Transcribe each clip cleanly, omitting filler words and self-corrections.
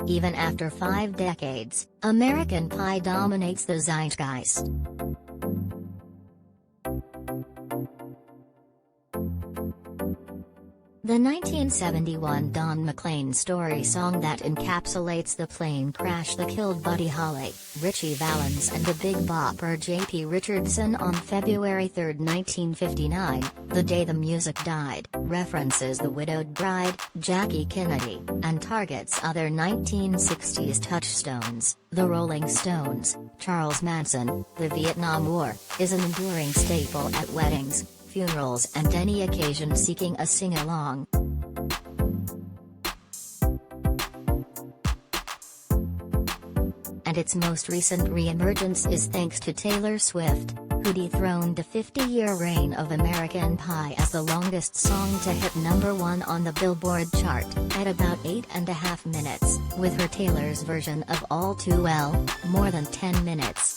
Even after 5 decades, American Pie dominates the zeitgeist. The 1971 Don McLean story song that encapsulates the plane crash that killed Buddy Holly, Ritchie Valens and the Big Bopper J.P. Richardson on February 3, 1959, the day the music died, references the widowed bride, Jackie Kennedy, and targets other 1960s touchstones, the Rolling Stones, Charles Manson, the Vietnam War, is an enduring staple at weddings, funerals and any occasion seeking a sing-along. And its most recent re-emergence is thanks to Taylor Swift, who dethroned a 50-year reign of American Pie as the longest song to hit #1 on the Billboard chart, at about 8.5 minutes, with her Taylor's version of All Too Well, more than 10 minutes.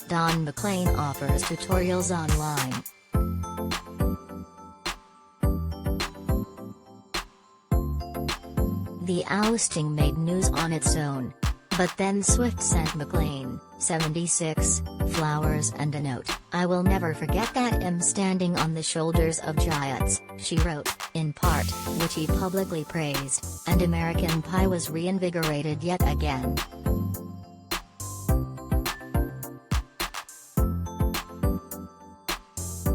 Don McLean offers tutorials online. The ousting made news on its own. But then Swift sent McLean, 76, flowers and a note. "I will never forget that I'm standing on the shoulders of giants," she wrote, in part, which he publicly praised, and American Pie was reinvigorated yet again.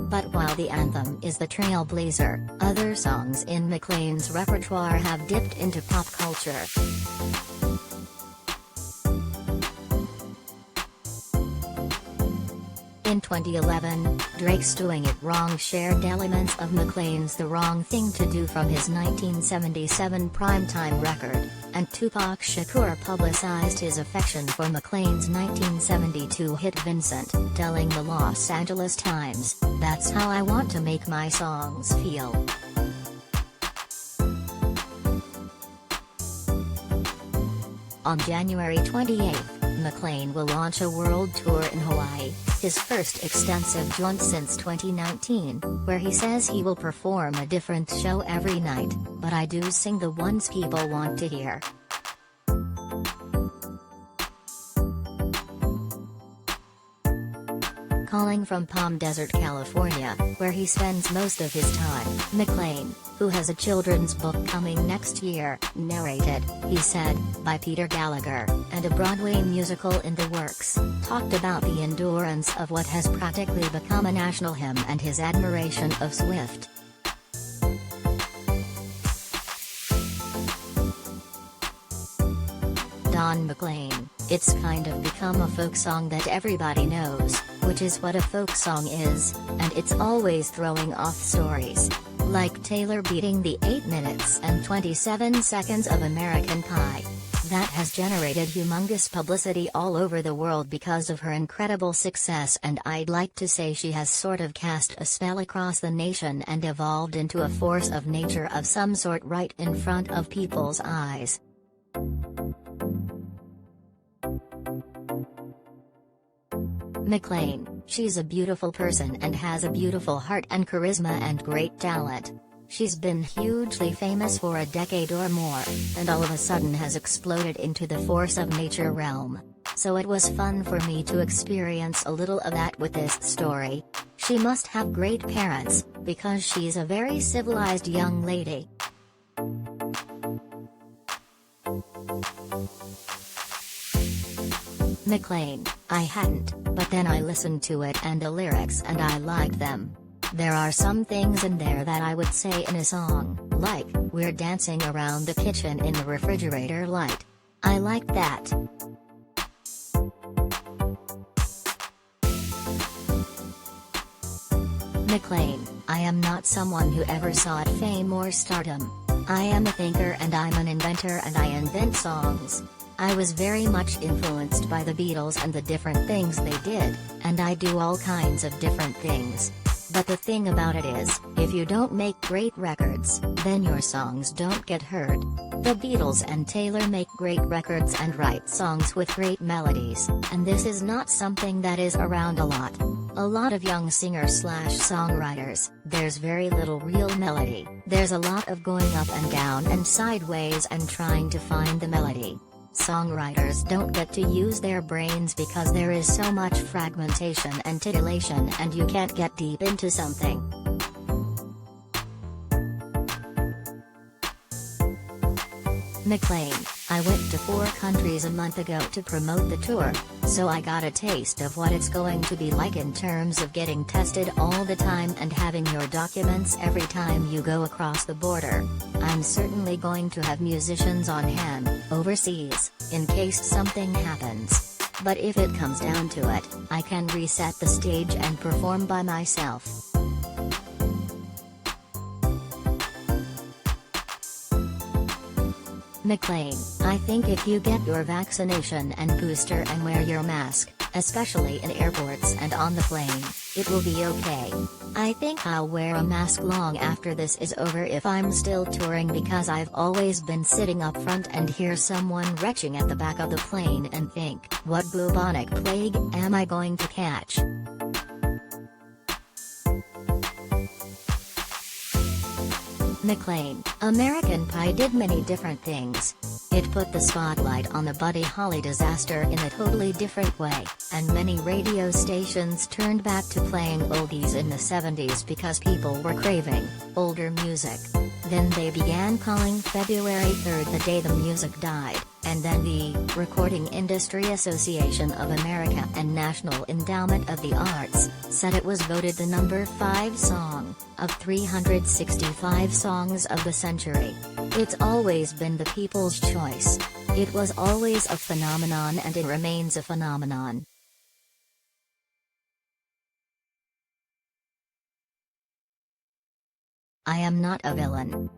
But while the anthem is the trailblazer, other songs in McLean's repertoire have dipped into pop culture. In 2011, Drake's Doing It Wrong shared elements of McLean's The Wrong Thing to Do from his 1977 primetime record, and Tupac Shakur publicized his affection for McLean's 1972 hit Vincent, telling the Los Angeles Times, "That's how I want to make my songs feel." On January 28, McLean will launch a world tour in Hawaii, his first extensive jaunt since 2019, where he says he will perform a different show every night, but I do sing the ones people want to hear. Calling from Palm Desert, California, where he spends most of his time, McLean, who has a children's book coming next year, narrated, he said, by Peter Gallagher, and a Broadway musical in the works, talked about the endurance of what has practically become a national hymn and his admiration of Swift. Don McLean, "It's kind of become a folk song that everybody knows, which is what a folk song is, and it's always throwing off stories. Like Taylor beating the 8 minutes and 27 seconds of American Pie. That has generated humongous publicity all over the world because of her incredible success, and I'd like to say she has sort of cast a spell across the nation and evolved into a force of nature of some sort right in front of people's eyes." McLean, "She's a beautiful person and has a beautiful heart and charisma and great talent. She's been hugely famous for a decade or more, and all of a sudden has exploded into the force of nature realm. So it was fun for me to experience a little of that with this story. She must have great parents, because she's a very civilized young lady." McLean, "I hadn't, but then I listened to it and the lyrics and I liked them. There are some things in there that I would say in a song, like, we're dancing around the kitchen in the refrigerator light. I liked that." McLean, "I am not someone who ever sought fame or stardom. I am a thinker and I'm an inventor and I invent songs. I was very much influenced by the Beatles and the different things they did, and I do all kinds of different things. But the thing about it is, if you don't make great records, then your songs don't get heard. The Beatles and Taylor make great records and write songs with great melodies, and this is not something that is around a lot. A lot of young singers/songwriters, there's very little real melody, there's a lot of going up and down and sideways and trying to find the melody. Songwriters don't get to use their brains because there is so much fragmentation and titillation and you can't get deep into something. McLean, I went to 4 countries a month ago to promote the tour, so I got a taste of what it's going to be like in terms of getting tested all the time and having your documents every time you go across the border. I'm certainly going to have musicians on hand, overseas, in case something happens. But if it comes down to it, I can reset the stage and perform by myself. McLean, I think if you get your vaccination and booster and wear your mask, especially in airports and on the plane, it will be okay. I think I'll wear a mask long after this is over if I'm still touring because I've always been sitting up front and hear someone retching at the back of the plane and think, what bubonic plague am I going to catch? McLean, American Pie did many different things. It put the spotlight on the Buddy Holly disaster in a totally different way, and many radio stations turned back to playing oldies in the 70s because people were craving older music. Then they began calling February 3rd the day the music died, and then the Recording Industry Association of America and National Endowment of the Arts said it was voted the number 5 song of 365 songs of the century. It's always been the people's choice. It was always a phenomenon and it remains a phenomenon. I am not a villain.